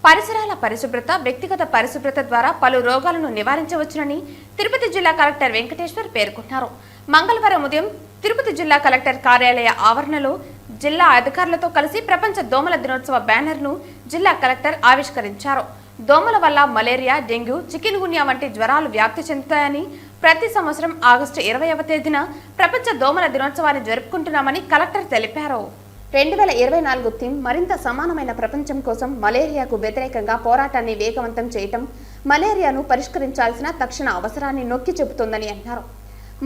పరిసరాల పరిశుభ్రత, వ్యక్తిగత పరిశుభ్రత ద్వారా పలు రోగాలను నివారించవచ్చునని తిరుపతి జిల్లా కలెక్టర్ వెంకటేశ్వర్ పేర్కొన్నారు. మంగళవారం ఉదయం తిరుపతి జిల్లా కలెక్టర్ కార్యాలయ ఆవరణలో జిల్లా అధికారులతో కలిసి ప్రపంచ దోమల దినోత్సవ బ్యానర్ను జిల్లా కలెక్టర్ ఆవిష్కరించారు. దోమల వల్ల మలేరియా, డెంగ్యూ, చికెన్ గున్యా వంటి జ్వరాలు వ్యాప్తి చెందుతాయని, ప్రతి సంవత్సరం ఆగస్టు 20వ తేదీన ప్రపంచ దోమల దినోత్సవాన్ని జరుపుకుంటున్నామని కలెక్టర్ తెలిపారు. 2024 థీమ్ మరింత సమానమైన ప్రపంచం కోసం మలేరియాకు వ్యతిరేకంగా పోరాటాన్ని వేగవంతం చేయటం, మలేరియాను పరిష్కరించాల్సిన తక్షణ అవసరాన్ని నొక్కి చెబుతోందని అన్నారు.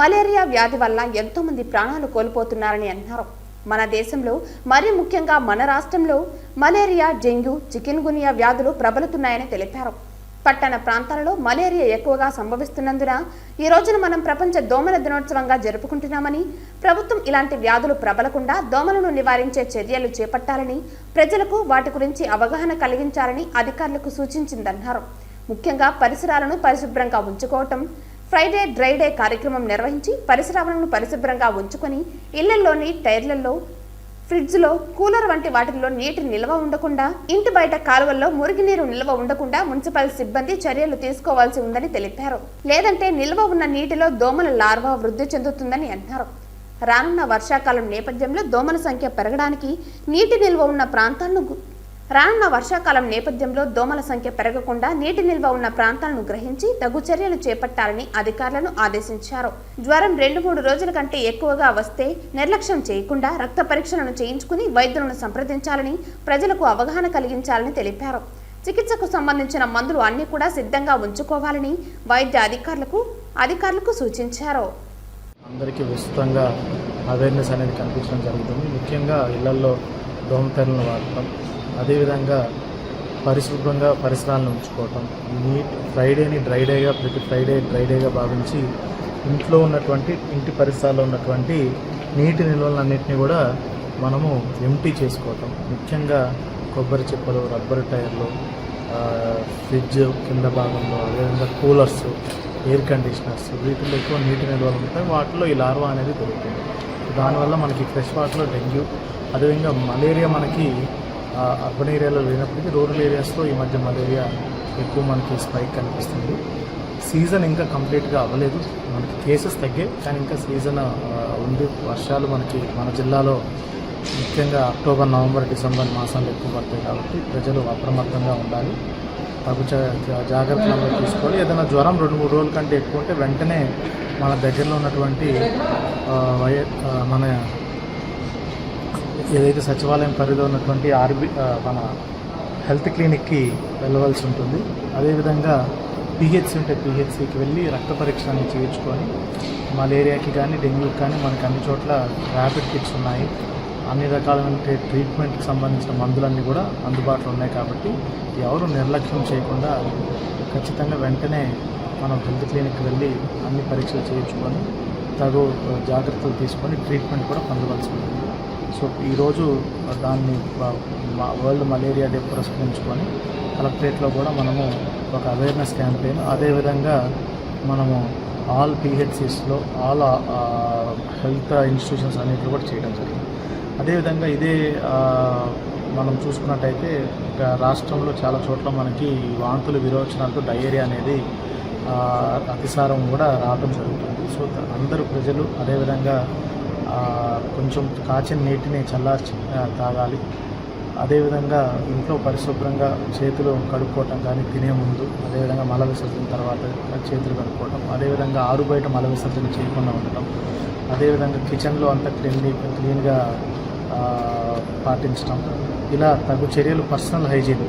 మలేరియా వ్యాధి వల్ల ఎంతో మంది ప్రాణాలు కోల్పోతున్నారని అన్నారు. మన దేశంలో, మరీ ముఖ్యంగా మన రాష్ట్రంలో మలేరియా, డెంగ్యూ, చికెన్ గున్యా వ్యాధులు ప్రబలుతున్నాయని తెలిపారు. పట్టణ ప్రాంతాలలో మలేరియా ఎక్కువగా సంభవిస్తున్నందున ఈ రోజున మనం ప్రపంచ దోమల దినోత్సవంగా జరుపుకుంటున్నామని, ప్రభుత్వం ఇలాంటి వ్యాధులు ప్రబలకుండా దోమలను నివారించే చర్యలు చేపట్టాలని, ప్రజలకు వాటి గురించి అవగాహన కలిగించాలని అధికారులకు సూచించిందన్నారు. ముఖ్యంగా పరిసరాలను పరిశుభ్రంగా ఉంచుకోవటం, ఫ్రైడే డ్రై డే కార్యక్రమం నిర్వహించి పరిసరాలను పరిశుభ్రంగా ఉంచుకొని ఇళ్లలోని టైర్లలో, ఫ్రిడ్జ్లో, కూలర్ వంటి వాటిల్లో నీటి నిల్వ ఉండకుండా, ఇంటి బయట కాలువల్లో మురుగునీరు నిల్వ ఉండకుండా మున్సిపల్ సిబ్బంది చర్యలు తీసుకోవాల్సి ఉందని తెలిపారు. లేదంటే నిల్వ ఉన్న నీటిలో దోమల లార్వా వృద్ధి చెందుతుందని అన్నారు. రానున్న వర్షాకాలం నేపథ్యంలో దోమల సంఖ్య పెరగడానికి నీటి నిల్వ ఉన్న పెరగకుండా నీటి నిల్వ ఉన్న ప్రాంతాలను గ్రహించి తగు చర్యలు చేపట్టాలని అధికారులను ఆదేశించారు. జ్వరం 2-3 రోజుల కంటే ఎక్కువగా వస్తే నిర్లక్ష్యం చేయకుండా రక్త పరీక్షలను చేయించుకుని వైద్యులను సంప్రదించాలని, ప్రజలకు అవగాహన కలిగించాలని తెలిపారు. చికిత్సకు సంబంధించిన మందులు అన్ని కూడా సిద్ధంగా ఉంచుకోవాలని వైద్య అధికారులకు సూచించారు. అందరికీ విస్తృతంగా అవేర్నెస్ అనేది కనిపించడం జరుగుతుంది. ముఖ్యంగా ఇళ్లలో దోమతెరలను వాడటం, అదేవిధంగా పరిశుభ్రంగా పరిసరాలను ఉంచుకోవటం, ఫ్రైడేని డ్రై డేగా, ప్రతి ఫ్రైడే డ్రై డేగా భావించి ఇంట్లో ఉన్నటువంటి, ఇంటి పరిసరాల్లో ఉన్నటువంటి నీటి నిల్వలన్నింటినీ కూడా మనము ఎంటీ చేసుకోవటం. ముఖ్యంగా కొబ్బరి చిప్పలు, రబ్బర్ టైర్లు, ఫ్రిడ్జ్ కింద భాగంలో, అదేవిధంగా కూలర్స్, ఎయిర్ కండిషనర్స్, వీటిల్లో ఎక్కువ నీటి నిల్వలు ఉంటాయి. వాటిలో ఈ లార్వా అనేది దొరుకుతుంది. దానివల్ల మనకి ఫ్రెష్ వాటర్లో డెంగ్యూ, అదేవిధంగా మలేరియా మనకి అర్బన్ ఏరియాలో లేనప్పటికీ రూరల్ ఏరియాస్లో ఈ మధ్య మలేరియా ఎక్కువ మనకి స్పైక్ కనిపిస్తుంది. సీజన్ ఇంకా కంప్లీట్గా అవ్వలేదు, మనకి కేసెస్ తగ్గాయి, కానీ ఇంకా సీజన్ ఉంది. వర్షాలు మనకి మన జిల్లాలో ముఖ్యంగా అక్టోబర్, నవంబర్, డిసెంబర్ మాసాలు ఎక్కువ పడతాయి కాబట్టి ప్రజలు అప్రమత్తంగా ఉండాలి. తగు జాగ్రత్తలు తీసుకోవాలి. ఏదైనా జ్వరం 2-3 రోజుల కంటే ఎక్కువ ఉంటే వెంటనే మన దగ్గరలో ఉన్నటువంటి మన ఏదైతే సచివాలయం పరిధిలో ఉన్నటువంటి మన హెల్త్ క్లినిక్కి వెళ్ళవలసి ఉంటుంది. అదేవిధంగా పిహెచ్సి ఉంటే పిహెచ్సికి వెళ్ళి రక్త పరీక్షలను చేయించుకొని, మలేరియాకి కానీ డెంగ్యూకి కానీ మనకి అన్ని చోట్ల ర్యాపిడ్ కిట్స్ ఉన్నాయి. అన్ని రకాలైన ట్రీట్మెంట్కి సంబంధించిన మందులన్నీ కూడా అందుబాటులో ఉన్నాయి. కాబట్టి ఎవరు నిర్లక్ష్యం చేయకుండా ఖచ్చితంగా వెంటనే మనం హెల్త్ క్లినిక్కి వెళ్ళి అన్ని పరీక్షలు చేయించుకొని తగు జాగ్రత్తలు తీసుకొని ట్రీట్మెంట్ కూడా పొందవలసి ఉంటుంది. సో ఈరోజు దాన్ని వరల్డ్ మలేరియా డే పురస్కరించుకొని కలెక్టరేట్లో కూడా మనము ఒక అవేర్నెస్ క్యాంపెయిన్, అదేవిధంగా మనము ఆల్ పిహెచ్సిస్లో, ఆల్ హెల్త్ ఇన్స్టిట్యూషన్స్ అన్నింటిలో కూడా చేయడం జరిగింది. అదేవిధంగా ఇదే మనం చూసుకున్నట్టయితే రాష్ట్రంలో చాలా చోట్ల మనకి వాంతులు, విరోచనాలతో డయేరియా అనేది అతిసారం కూడా రావడం జరుగుతుంది. సో అందరూ ప్రజలు అదేవిధంగా కొంచెం కాచిన నీటిని చల్లార్చి తాగాలి. అదేవిధంగా ఇంట్లో పరిశుభ్రంగా చేతులు కడుక్కోవటం కానీ తినే ముందు, అదేవిధంగా మల విసర్జన తర్వాత చేతులు కడుక్కోవటం, అదేవిధంగా ఆరు బయట మల విసర్జన చేయకుండా ఉండటం, అదేవిధంగా కిచెన్లో అంతా క్లీన్గా పాటించడం, ఇలా తగు చర్యలు, పర్సనల్ హైజీన్,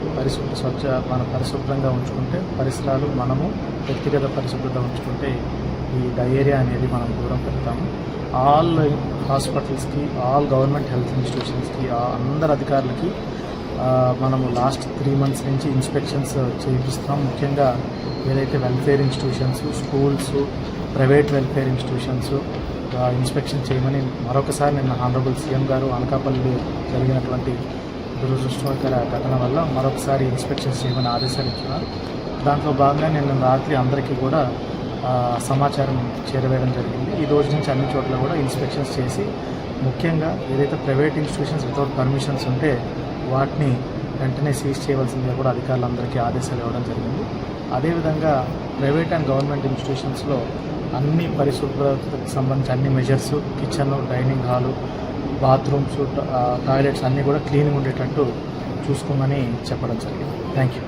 మన పరిశుభ్రంగా ఉంచుకుంటే పరిసరాలు, మనము వ్యక్తిగత పరిశుభ్రత ఉంచుకుంటే ఈ డయేరియా అనేది మనం దూరం పెడతాము. ఆల్ హాస్పిటల్స్కి, ఆల్ గవర్నమెంట్ హెల్త్ ఇన్స్టిట్యూషన్స్కి, అందరు అధికారులకి మనము లాస్ట్ 3 months నుంచి ఇన్స్పెక్షన్స్ చేయిస్తున్నాం. ముఖ్యంగా ఏదైతే welfare institutions, schools, private welfare institutions inspection చేయమని మరొకసారి నిన్న హానరబుల్ సీఎం గారు అనకాపల్లి జరిగినటువంటి దురదృష్టకర ఘటన వల్ల మరొకసారి ఇన్స్పెక్షన్స్ చేయమని ఆదేశాలు ఇచ్చినారు. దాంట్లో భాగంగా నిన్న రాత్రి అందరికీ కూడా సమాచారం చేరవేయడం జరిగింది. ఈ రోజు నుంచి అన్ని చోట్ల కూడా ఇన్స్పెక్షన్స్ చేసి, ముఖ్యంగా ఏదైతే ప్రైవేట్ ఇన్స్టిట్యూషన్స్ వితౌట్ పర్మిషన్స్ ఉంటే వాటిని వెంటనే సీజ్ చేయవలసిందిగా కూడా అధికారులందరికీ ఆదేశాలు ఇవ్వడం జరిగింది. అదేవిధంగా ప్రైవేట్ అండ్ గవర్నమెంట్ ఇన్స్టిట్యూషన్స్లో అన్ని పరిశుభ్రతకు సంబంధించి అన్ని measures, kitchen, dining hall, bathrooms, toilets అన్నీ కూడా క్లీన్గా ఉండేటట్టు చూసుకోమని చెప్పడం జరిగింది. Thank you.